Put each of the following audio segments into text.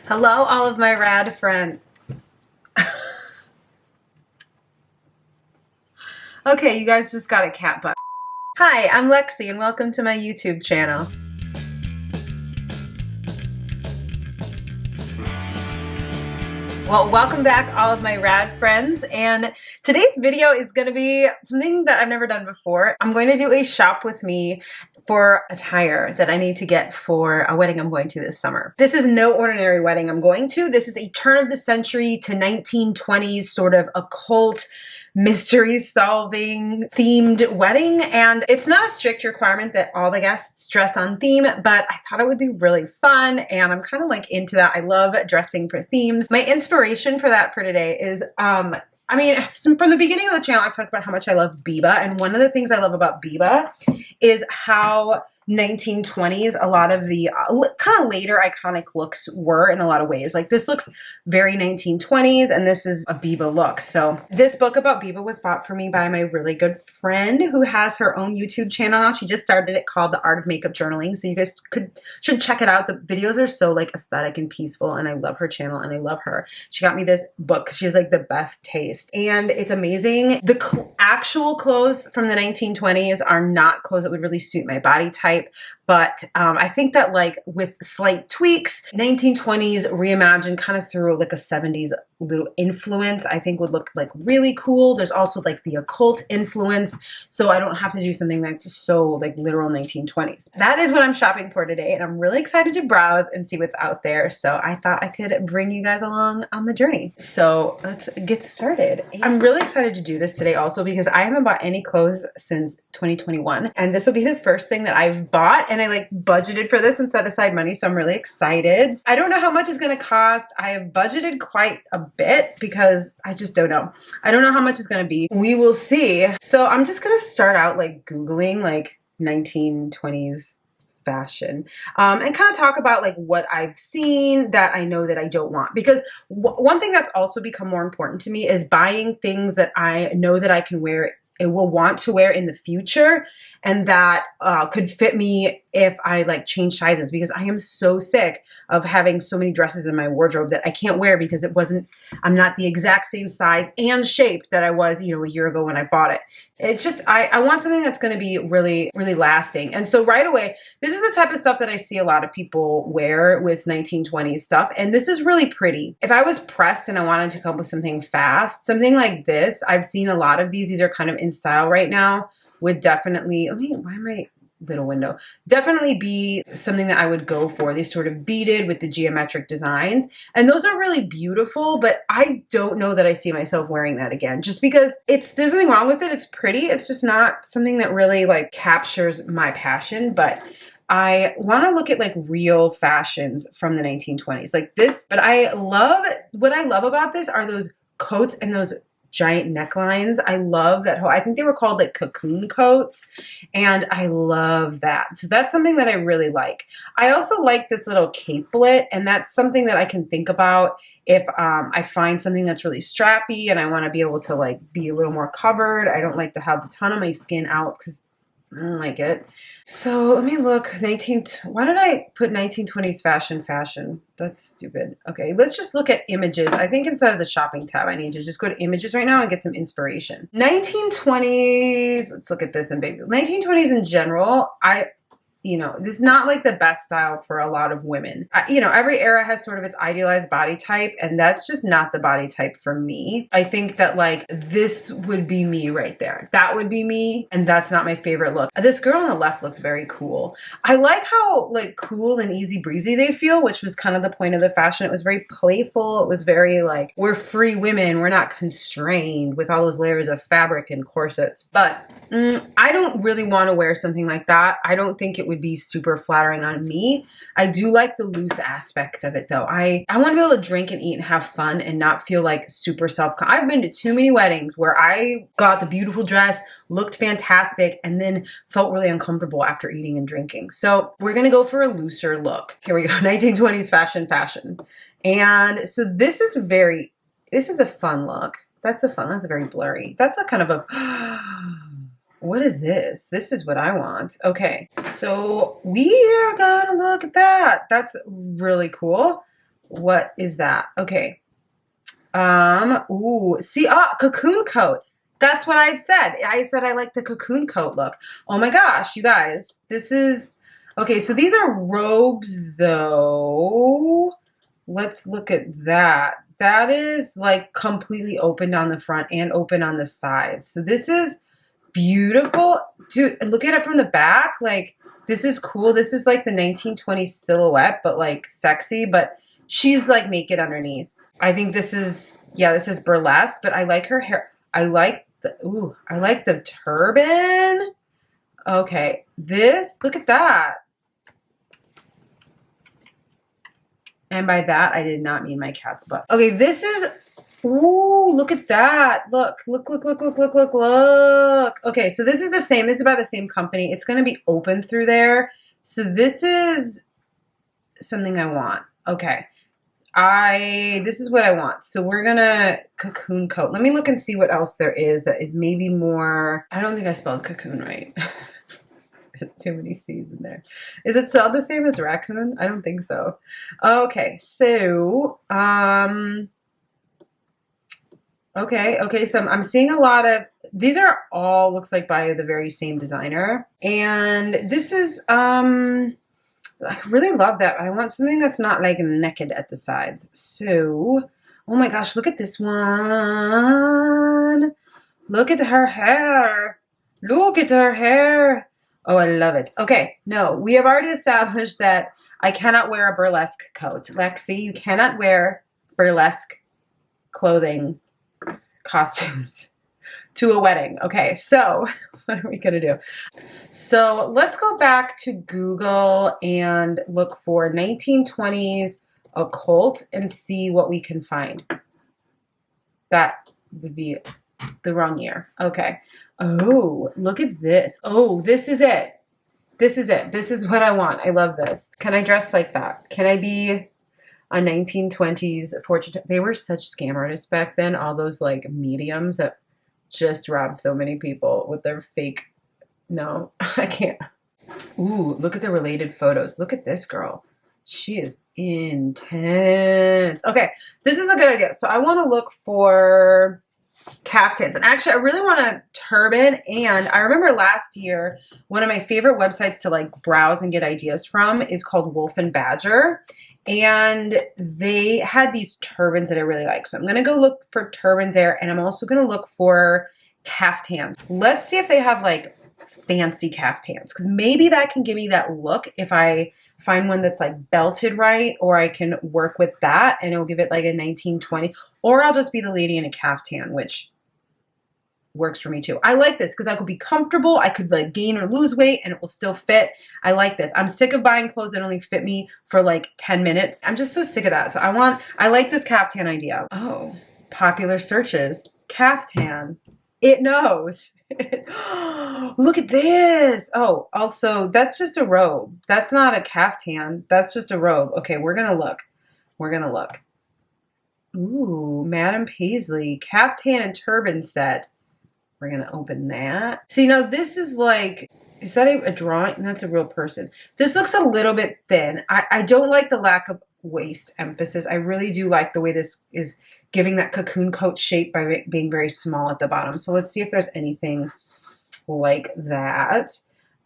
Hello, all of my rad friends. Okay, you guys just got a cat butt. Hi, I'm Lexi and welcome to my YouTube channel. Well, welcome back all of my rad friends, and today's video is going to be something that I've never done before. I'm going to do a shop with me for attire that I need to get for a wedding I'm going to this summer. This is no ordinary wedding I'm going to. This is a turn of the century to 1920s sort of occult mystery solving themed wedding, and it's not a strict requirement that all the guests dress on theme, but I thought it would be really fun and I'm kind of like into that. I love dressing for themes. My inspiration for that for today is from the beginning of the channel I've talked about how much I love Biba, and one of the things I love about Biba is how 1920s a lot of the kind of later iconic looks were in a lot of ways. Like this looks very 1920s and this is a Biba look. So this book about Biba was bought for me by my really good friend who has her own YouTube channel now. She just started it called The Art of Makeup Journaling. So you guys should check it out. The videos are so like aesthetic and peaceful and I love her channel and I love her. She got me this book because she has like the best taste and it's amazing. The actual clothes from the 1920s are not clothes that would really suit my body type. But I think that like with slight tweaks, 1920s reimagined kind of through like a 70s little influence, I think would look like really cool. There's also like the occult influence. So I don't have to do something that's so like literal 1920s. That is what I'm shopping for today. And I'm really excited to browse and see what's out there. So I thought I could bring you guys along on the journey. So let's get started. I'm really excited to do this today also because I haven't bought any clothes since 2021. And this will be the first thing that I've bought, and I like budgeted for this and set aside money, so I'm really excited. I don't know how much it's gonna cost. I have budgeted quite a bit because I just don't know. I don't know how much it's gonna be. We will see. So I'm just gonna start out like Googling like 1920s fashion and kind of talk about like what I've seen that I know that I don't want, because one thing that's also become more important to me is buying things that I know that I can wear and will want to wear in the future and that could fit me if I like change sizes, because I am so sick of having so many dresses in my wardrobe that I can't wear because I'm not the exact same size and shape that I was, you know, a year ago when I bought it. It's just, I want something that's going to be really, really lasting. And so right away, this is the type of stuff that I see a lot of people wear with 1920s stuff. And this is really pretty. If I was pressed and I wanted to come up with something fast, something like this, I've seen a lot of these are kind of in style right now, would definitely, why am I little window, definitely be something that I would go for. These sort of beaded with the geometric designs, and those are really beautiful, but I don't know that I see myself wearing that again, just because there's nothing wrong with it. It's pretty. It's just not something that really like captures my passion. But I want to look at like real fashions from the 1920s like this. But what I love about this are those coats and those giant necklines. I love that whole, I think they were called like cocoon coats, and I love that. So that's something that I really like. I also like this little capelet, and that's something that I can think about if I find something that's really strappy and I want to be able to like be a little more covered. I don't like to have a ton of my skin out because I don't like it. So let me look. Why did I put 1920s fashion? That's stupid. Okay, let's just look at images. I think inside of the shopping tab, I need to just go to images right now and get some inspiration. 1920s, let's look at this in big. 1920s in general, this is not like the best style for a lot of women. Every era has sort of its idealized body type, and that's just not the body type for me. I think that like this would be me right there. That would be me, and that's not my favorite look. This girl on the left looks very cool. I like how like cool and easy breezy they feel, which was kind of the point of the fashion. It was very playful. It was very like, we're free women. We're not constrained with all those layers of fabric and corsets. But I don't really want to wear something like that. I don't think it would be super flattering on me. I do like the loose aspect of it though. I want to be able to drink and eat and have fun and not feel like super I've been to too many weddings where I got the beautiful dress, looked fantastic, and then felt really uncomfortable after eating and drinking. So we're going to go for a looser look. Here we go. 1920s fashion. And so this is a fun look. That's very blurry. That's a kind of a what is this? This is what I want. Okay, so we are gonna look at that. That's really cool. What is that? Okay. Ooh, see, cocoon coat. That's what I'd said. I said I like the cocoon coat look. Oh my gosh, you guys, this is, okay, so these are robes though. Let's look at that. That is like completely opened on the front and open on the sides. So this is beautiful. Dude, look at it from the back. Like, this is cool. This is like the 1920s silhouette, but like sexy, but she's like naked underneath. I think this is, yeah, this is burlesque, but I like her hair. I like the turban. Okay, this, look at that. And by that, I did not mean my cat's butt. Okay, this is, ooh, look at that. Look. Okay, so this is the same. This is by the same company. It's going to be open through there. So this is something I want. Okay. This is what I want. So we're gonna cocoon coat. Let me look and see what else there is that is maybe more, I don't think I spelled cocoon right. There's too many C's in there. Is it spelled the same as raccoon? I don't think so. Okay, so, okay, so I'm seeing a lot of, these are all, looks like by the very same designer. And this is, I really love that. I want something that's not like naked at the sides. So, oh my gosh, look at this one. Look at her hair. Look at her hair. Oh, I love it. Okay, no, we have already established that I cannot wear a burlesque coat. Lexi, you cannot wear burlesque clothing, costumes to a wedding. Okay, so what are we gonna do? So let's go back to Google and look for 1920s occult and see what we can find. That would be the wrong year. Okay. Oh, look at this. Oh, this is it. This is it. This is what I want. I love this. Can I dress like that? Can I be a 1920s fortune? They were such scam artists back then. All those like mediums that just robbed so many people with their fake. No, I can't. Ooh, look at the related photos. Look at this girl. She is intense. Okay, this is a good idea. So I want to look for caftans. And actually, I really want a turban. And I remember last year, one of my favorite websites to like browse and get ideas from is called Wolf and Badger. And they had these turbans that I really like. So I'm going to go look for turbans there. And I'm also going to look for caftans. Let's see if they have like fancy caftans, because maybe that can give me that look if I find one that's like belted right, or I can work with that and it'll give it like a 1920, or I'll just be the lady in a caftan, which works for me too. I like this because I could be comfortable. I could like gain or lose weight and it will still fit. I like this. I'm sick of buying clothes that only fit me for like 10 minutes. I'm just so sick of that. So I like this caftan idea. Oh, popular searches, caftan. It knows. Look at this. Oh, also, that's just a robe. That's not a caftan. That's just a robe. Okay, we're going to look. We're going to look. Ooh, Madame Paisley, caftan and turban set. We're going to open that. See, now this is like, is that a drawing? That's a real person. This looks a little bit thin. I don't like the lack of waist emphasis. I really do like the way this is giving that cocoon coat shape by being very small at the bottom. So let's see if there's anything like that.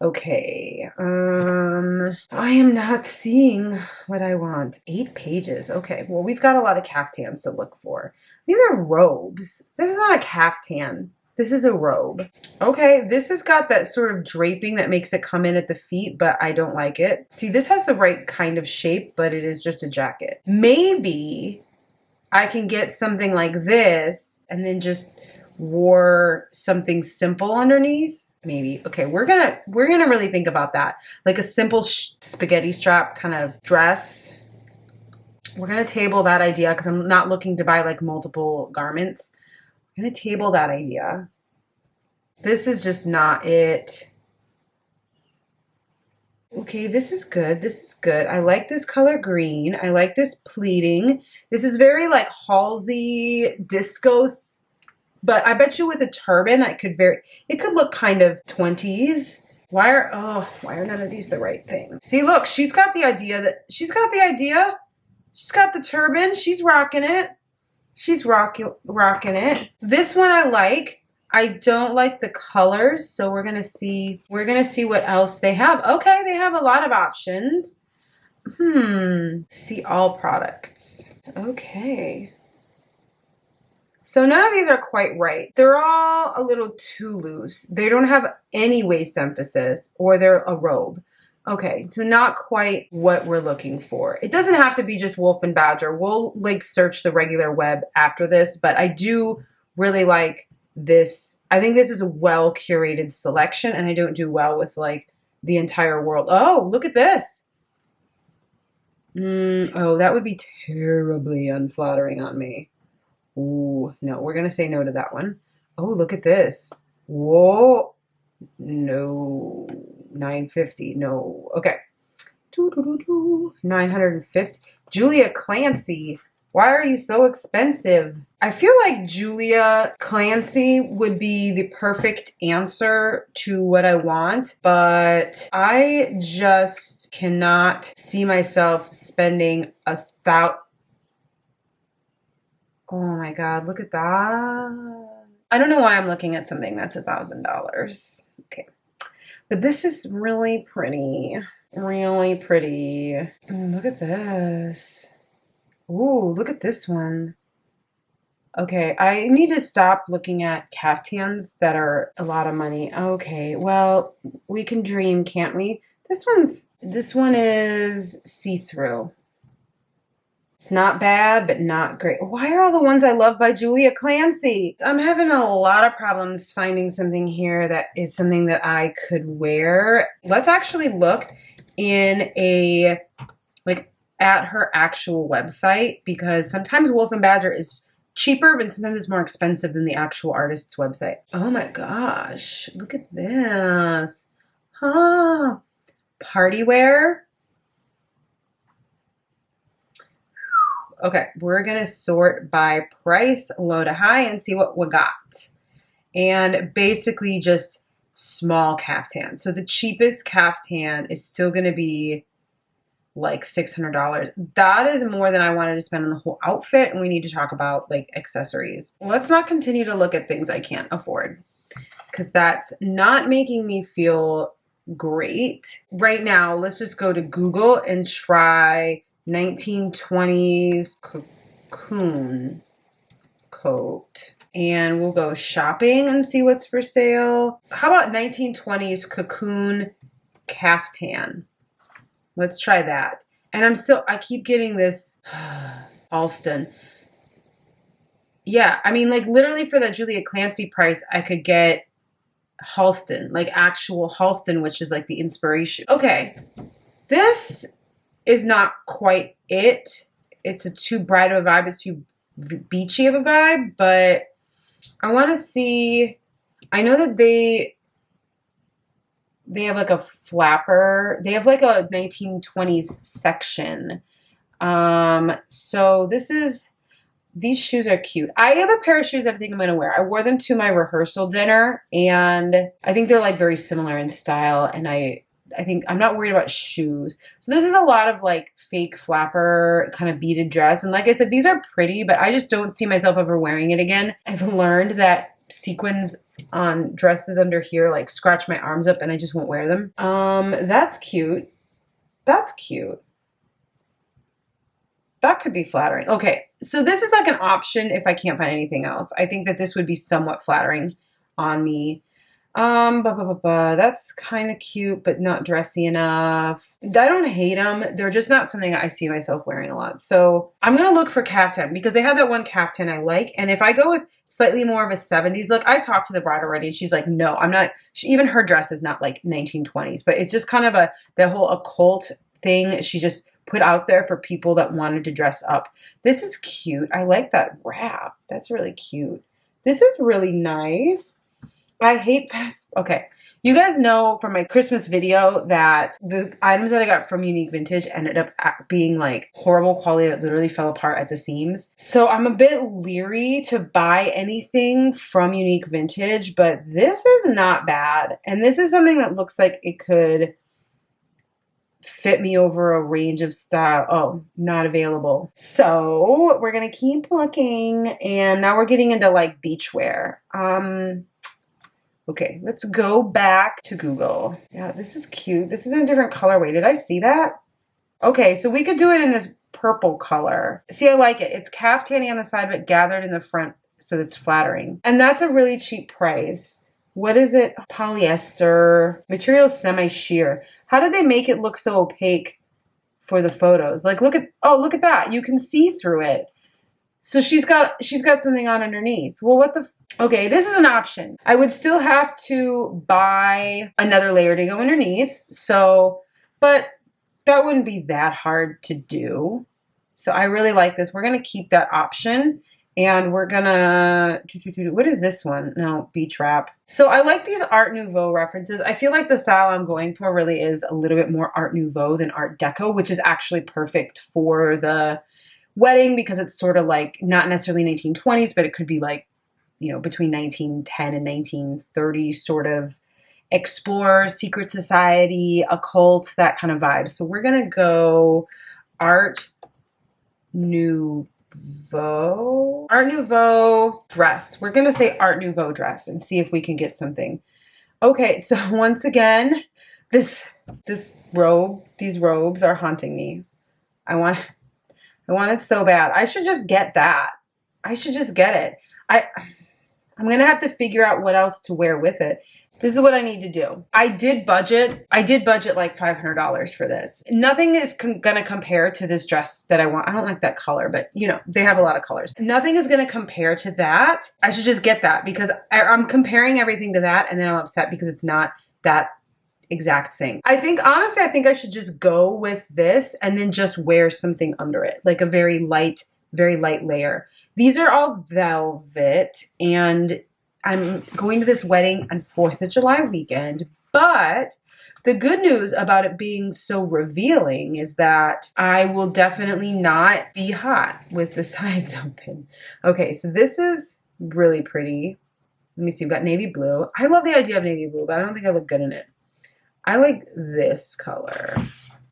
Okay. I am not seeing what I want. 8 pages. Okay. Well, we've got a lot of caftans to look for. These are robes. This is not a caftan. This is a robe. Okay, this has got that sort of draping that makes it come in at the feet, but I don't like it. See, this has the right kind of shape, but it is just a jacket. Maybe I can get something like this and then just wore something simple underneath. Maybe. Okay, we're gonna really think about that. Like a simple spaghetti strap kind of dress. We're gonna table that idea because I'm not looking to buy like multiple garments. I'm gonna table that idea. This is just not it. Okay, this is good. This is good. I like this color green. I like this pleating. This is very like Halsey disco, but I bet you with a turban, it could look kind of 20s. Why are none of these the right thing? See, look, she's got the idea. She's got the turban. She's rocking it. She's rocking it. This one I like. I don't like the colors, so we're gonna see what else they have. Okay, they have a lot of options. See all products. Okay. So none of these are quite right. They're all a little too loose. They don't have any waist emphasis, or they're a robe. Okay, so not quite what we're looking for. It doesn't have to be just Wolf and Badger. We'll like search the regular web after this, but I do really like this. I think this is a well curated selection, and I don't do well with like the entire world. Oh, look at this. Oh, that would be terribly unflattering on me. Ooh, no, we're gonna say no to that one. Oh, look at this. Whoa. No. 950. No. Okay. 950. Julia Clancy. Why are you so expensive? I feel like Julia Clancy would be the perfect answer to what I want, but I just cannot see myself spending $1,000. Oh my God, look at that. I don't know why I'm looking at something that's $1,000. Okay. But this is really pretty. Really pretty. Look at this. Ooh, look at this one. Okay, I need to stop looking at caftans that are a lot of money. Okay, well, we can dream, can't we? This one is see-through. It's not bad, but not great. Why are all the ones I love by Julia Clancy? I'm having a lot of problems finding something here that is something that I could wear. Let's actually look at her actual website, because sometimes Wolf and Badger is cheaper, but sometimes it's more expensive than the actual artist's website. Oh my gosh, look at this. Huh. Party wear. Okay, we're gonna sort by price, low to high, and see what we got. And basically just small caftan. So the cheapest caftan is still gonna be like $600. That is more than I wanted to spend on the whole outfit, and we need to talk about like accessories. Let's not continue to look at things I can't afford, because that's not making me feel great. Right now, let's just go to Google and try 1920s cocoon coat, and we'll go shopping and see what's for sale. How about 1920s cocoon caftan? Let's try that. And I keep getting this Halston. Yeah, I mean, like literally for that Julia Clancy price, I could get Halston, like actual Halston, which is like the inspiration. Okay, this is not quite it. It's too bright of a vibe. It's too beachy of a vibe, but I want to see. I know that they have like a flapper. They have like a 1920s section. So these shoes are cute. I have a pair of shoes that I think I'm going to wear. I wore them to my rehearsal dinner, and I think they're like very similar in style, and I think I'm not worried about shoes. So this is a lot of like fake flapper kind of beaded dress. And like I said, these are pretty, but I just don't see myself ever wearing it again. I've learned that sequins on dresses under here like scratch my arms up, and I just won't wear them. That's cute. That's cute. That could be flattering. Okay, so this is like an option if I can't find anything else. I think that this would be somewhat flattering on me. That's kind of cute, but not dressy enough. I don't hate them. They're just not something I see myself wearing a lot. So I'm going to look for caftan, because they have that one caftan I like. And if I go with slightly more of a 70s look, I talked to the bride already, and she's like, no, I'm not. Even her dress is not like 1920s, but it's just kind of the whole occult thing she just put out there for people that wanted to dress up. This is cute. I like that wrap. That's really cute. This is really nice. I hate fast. Okay. You guys know from my Christmas video that the items that I got from Unique Vintage ended up being like horrible quality that literally fell apart at the seams. So I'm a bit leery to buy anything from Unique Vintage, but this is not bad. And this is something that looks like it could fit me over a range of style. Oh, not available. So we're gonna keep looking, and now we're getting into like beachwear. Okay, let's go back to Google. Yeah, this is cute. This is in a different colorway. Did I see that? Okay, so we could do it in this purple color. See, I like it. It's caftany on the side, but gathered in the front, so it's flattering. And that's a really cheap price. What is it? Polyester. Material semi-sheer. How did they make it look so opaque for the photos? Like, look at, oh, look at that. You can see through it. So she's got something on underneath. Well, what the, okay, this is an option. I would still have to buy another layer to go underneath. So, but that wouldn't be that hard to do. So I really like this. We're going to keep that option. And we're gonna, what is this one? No, beach wrap. So I like these Art Nouveau references. I feel like the style I'm going for really is a little bit more Art Nouveau than Art Deco, which is actually perfect for the wedding because it's sort of like not necessarily 1920s, but it could be like, you know, between 1910 and 1930 sort of explore, secret society, occult, that kind of vibe. So we're gonna go Art Nouveau. Art Nouveau dress. We're gonna say Art Nouveau dress and see if we can get something. Okay, so once again, this robe, these robes are haunting me. I want it so bad. I should just get that. I should just get it. I'm gonna have to figure out what else to wear with it. This is what I need to do. I did budget like $500 for this. Nothing is gonna compare to this dress that I want. I don't like that color, but you know, they have a lot of colors. Nothing is gonna compare to that. I should just get that because I'm comparing everything to that and then I'm upset because it's not that exact thing. I think, honestly, I think I should just go with this and then just wear something under it, like a very light layer. These are all velvet, and I'm going to this wedding on 4th of July weekend, but the good news about it being so revealing is that I will definitely not be hot with the sides open. Okay, so this is really pretty. Let me see, we've got navy blue. I love the idea of navy blue, but I don't think I look good in it. I like this color.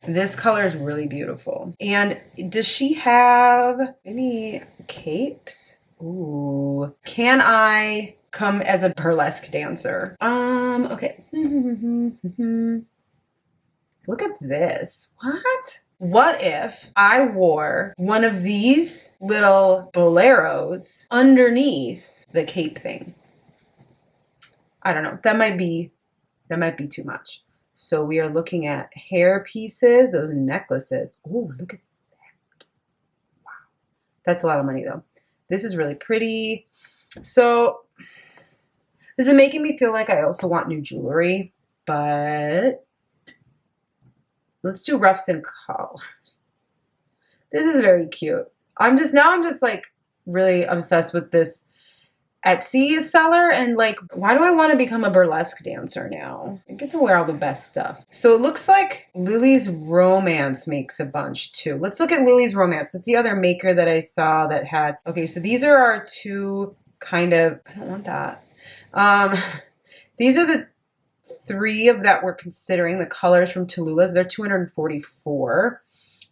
This color is really beautiful. And does she have any capes? Ooh. Can I come as a burlesque dancer? Okay. Look at this. What if I wore one of these little boleros underneath the cape thing? I don't know. That might be too much. So we are looking at hair pieces, those necklaces. Oh, look at that. Wow. That's a lot of money though. This is really pretty. So this is making me feel like I also want new jewelry, but let's do roughs and colors. This is very cute. I'm just like really obsessed with this Etsy seller, and like, why do I want to become a burlesque dancer now? I get to wear all the best stuff. So it looks like Lily's Romance makes a bunch too. Let's look at Lily's Romance. It's the other maker that I saw that had, okay, so these are our two kind of, I don't want that. These are the three of that we're considering, the colors from Tallulah's. They're $244.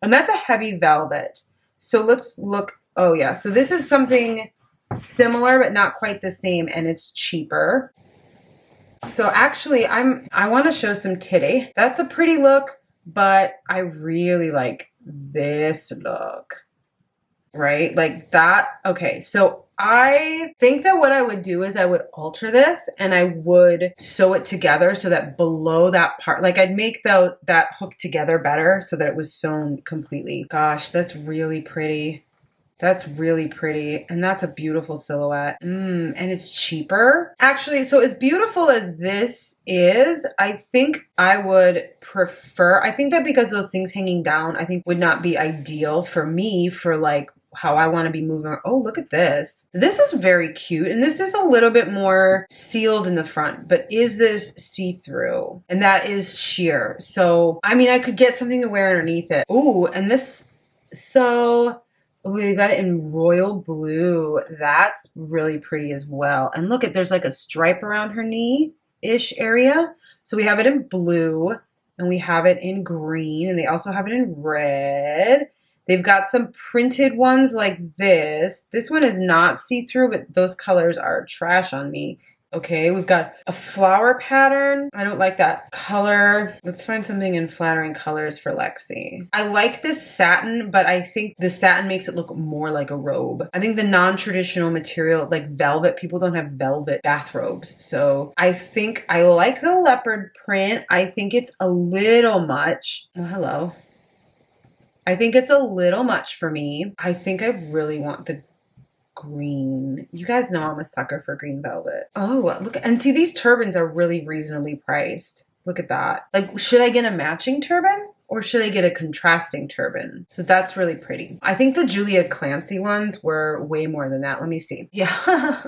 And that's a heavy velvet. So let's look, oh yeah, so this is something similar but not quite the same, and it's cheaper. So actually I want to show some titty. That's a pretty look, but I really like this look, right? Like that. Okay, so I think that what I would do is I would alter this and I would sew it together so that below that part, like I'd make that hook together better so that it was sewn completely. Gosh, that's really pretty. That's really pretty. And that's a beautiful silhouette. And it's cheaper. Actually, so as beautiful as this is, I think I would prefer, I think that because those things hanging down, I think would not be ideal for me for like how I want to be moving. Oh, look at this. This is very cute. And this is a little bit more sealed in the front, but is this see-through? And that is sheer. So, I mean, I could get something to wear underneath it. Ooh, and this, so we got it in royal blue. That's really pretty as well. And look at, there's like a stripe around her knee-ish area. So we have it in blue. and we have it in green, and they also have it in red. They've got some printed ones like this. This one is not see-through, but those colors are trash on me. Okay, we've got a flower pattern. I don't like that color. Let's find something in flattering colors for Lexi. I like this satin, but I think the satin makes it look more like a robe. I think the non-traditional material, like velvet, people don't have velvet bathrobes. So I think I like the leopard print. I think it's a little much. Oh, hello. I think it's a little much for me. I think I really want the green. You guys know I'm a sucker for green velvet. Oh, look, and see, these turbans are really reasonably priced. Look at that. Like, should I get a matching turban or should I get a contrasting turban? So that's really pretty. I think the Julia Clancy ones were way more than that. Let me see. Yeah.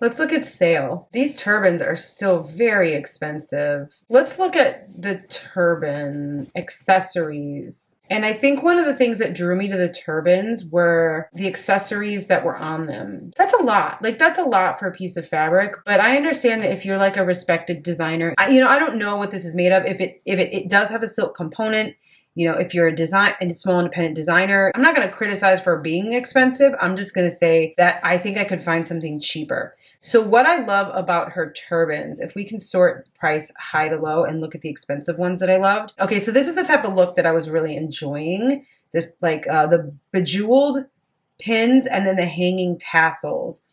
Let's look at sale. These turbans are still very expensive. Let's look at the turban accessories. And I think one of the things that drew me to the turbans were the accessories that were on them. That's a lot. Like, that's a lot for a piece of fabric. But I understand that if you're like a respected designer, I don't know what this is made of. If it does have a silk component, you know, if you're a small independent designer, I'm not going to criticize for being expensive. I'm just going to say that I think I could find something cheaper. So what I love about her turbans, if we can sort price high to low and look at the expensive ones that I loved. Okay, so this is the type of look that I was really enjoying. This, like, the bejeweled pins and then the hanging tassels.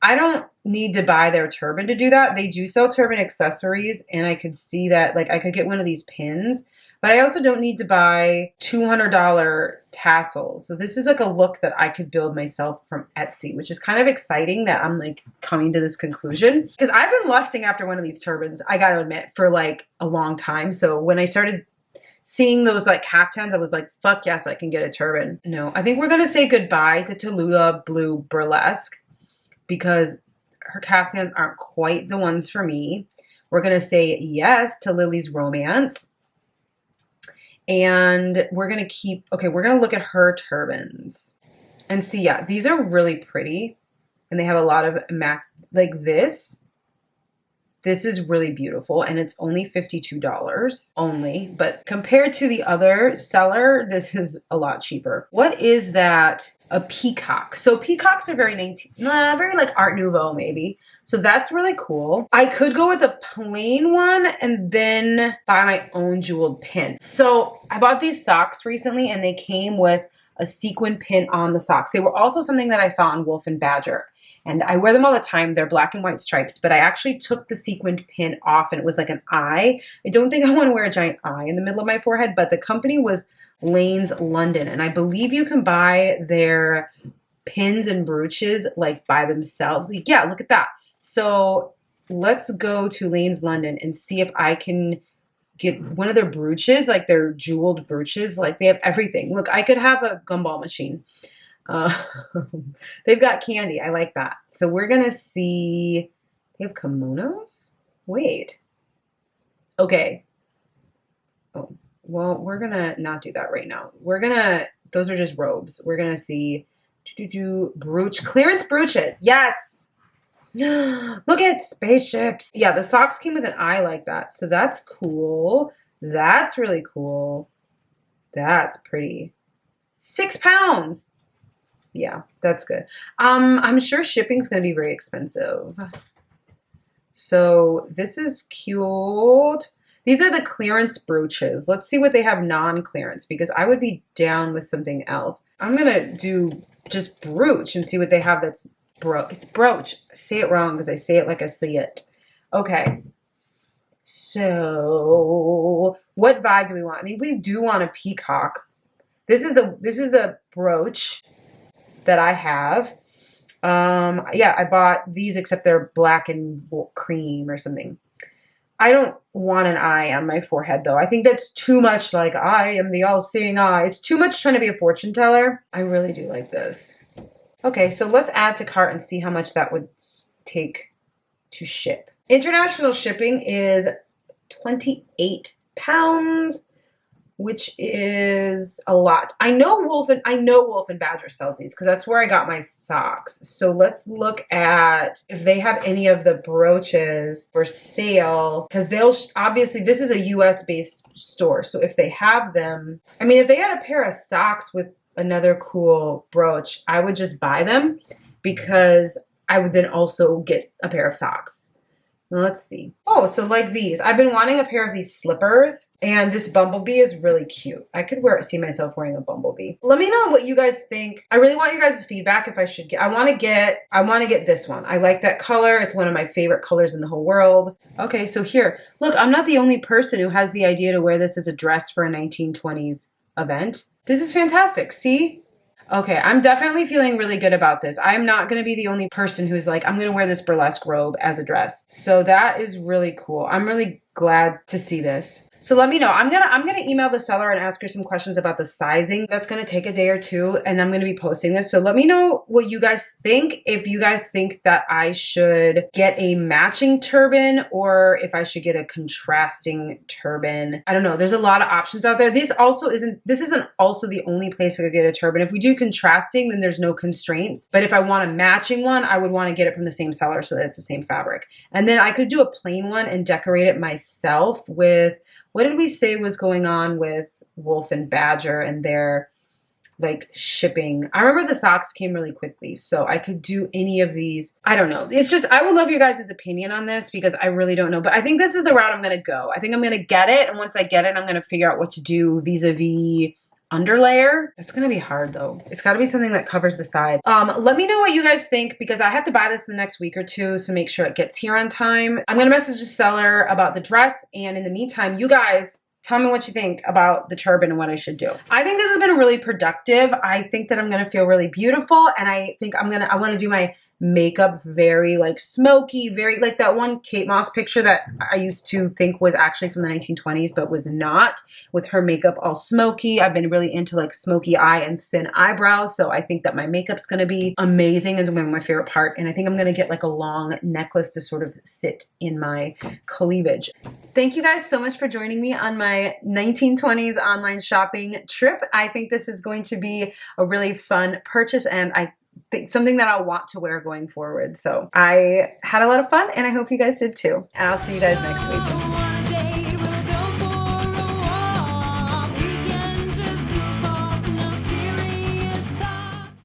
I don't need to buy their turban to do that. They do sell turban accessories, and I could see that, like, I could get one of these pins. But I also don't need to buy $200 tassels. So this is like a look that I could build myself from Etsy, which is kind of exciting that I'm like coming to this conclusion. Because I've been lusting after one of these turbans, I gotta admit, for like a long time. So when I started seeing those like caftans, I was like, fuck yes, I can get a turban. No, I think we're gonna say goodbye to Tallulah Blue Burlesque because her caftans aren't quite the ones for me. We're gonna say yes to Lily's Romance. And we're going to look at her turbans and see, yeah, these are really pretty. And they have a lot of like this. This is really beautiful, and it's only $52 only. But compared to the other seller, this is a lot cheaper. What is that? A peacock. So peacocks are very like Art Nouveau maybe. So that's really cool. I could go with a plain one and then buy my own jeweled pin. So I bought these socks recently, and they came with a sequin pin on the socks. They were also something that I saw on Wolf and Badger. And I wear them all the time. They're black and white striped, but I actually took the sequined pin off and it was like an eye. I don't think I want to wear a giant eye in the middle of my forehead, but the company was Lane's London. And I believe you can buy their pins and brooches like by themselves. Like, yeah, look at that. So let's go to Lane's London and see if I can get one of their brooches, like their jeweled brooches. Like, they have everything. Look, I could have a gumball machine. They've got candy. I like that. So we're going to see, they have kimonos? Wait. Okay. Oh, well, we're going to not do that right now. We're going to, those are just robes. We're going to see brooch, clearance brooches. Yes. Look at spaceships. Yeah, the socks came with an eye like that. So that's cool. That's really cool. That's pretty. £6. Yeah, that's good. I'm sure shipping's going to be very expensive. So this is cute. These are the clearance brooches. Let's see what they have non-clearance, because I would be down with something else. I'm going to do just brooch and see what they have that's brooch. It's brooch. I say it wrong because I say it like I see it. Okay. So what vibe do we want? I think we do want a peacock. This is the brooch that I have. Yeah, I bought these, except they're black and cream or something. I don't want an eye on my forehead, though. I think that's too much, like, I am the all-seeing eye. It's too much trying to be a fortune teller. I really do like this. Okay, so let's add to cart and see how much that would take to ship. International shipping is £28. which is a lot. I know Wolf and Badger sells these because that's where I got my socks. So let's look at if they have any of the brooches for sale, because they'll obviously, this is a US based store. So if they have them, I mean, if they had a pair of socks with another cool brooch, I would just buy them because I would then also get a pair of socks. Let's see. Oh, so like these. I've been wanting a pair of these slippers, and this bumblebee is really cute. I could see myself wearing a bumblebee. Let me know what you guys think. I really want you guys' feedback if I should get. I want to get this one. I like that color. It's one of my favorite colors in the whole world. Okay, so here. Look, I'm not the only person who has the idea to wear this as a dress for a 1920s event. This is fantastic. See? Okay, I'm definitely feeling really good about this. I'm not going to be the only person who's like, I'm going to wear this burlesque robe as a dress. So that is really cool. I'm really glad to see this. So let me know. I'm gonna email the seller and ask her some questions about the sizing. That's gonna take a day or two, and I'm gonna be posting this. So let me know what you guys think. If you guys think that I should get a matching turban or if I should get a contrasting turban. I don't know. There's a lot of options out there. This isn't also the only place I could get a turban. If we do contrasting, then there's no constraints. But if I want a matching one, I would want to get it from the same seller so that it's the same fabric. And then I could do a plain one and decorate it myself with, what did we say was going on with Wolf and Badger and their like shipping? I remember the socks came really quickly, so I could do any of these. I don't know. It's just, I would love your guys' opinion on this because I really don't know. But I think this is the route I'm going to go. I think I'm going to get it. And once I get it, I'm going to figure out what to do vis-a-vis underlayer. It's gonna be hard though. It's gotta be something that covers the side. Let me know what you guys think because I have to buy this the next week or two, so make sure it gets here on time. I'm gonna message the seller about the dress, and in the meantime, you guys tell me what you think about the turban and what I should do. I think this has been really productive. I think that I'm gonna feel really beautiful, and I think I wanna do my makeup very like smoky, very like that one Kate Moss picture that I used to think was actually from the 1920s but was not, with her makeup all smoky. I've been really into like smoky eye and thin eyebrows, so I think that my makeup's gonna be amazing. It's my favorite part, and I think I'm gonna get like a long necklace to sort of sit in my cleavage. Thank you guys so much for joining me on my 1920s online shopping trip. I think this is going to be a really fun purchase, and I think something that I'll want to wear going forward. So I had a lot of fun, and I hope you guys did too. And I'll see you guys next week.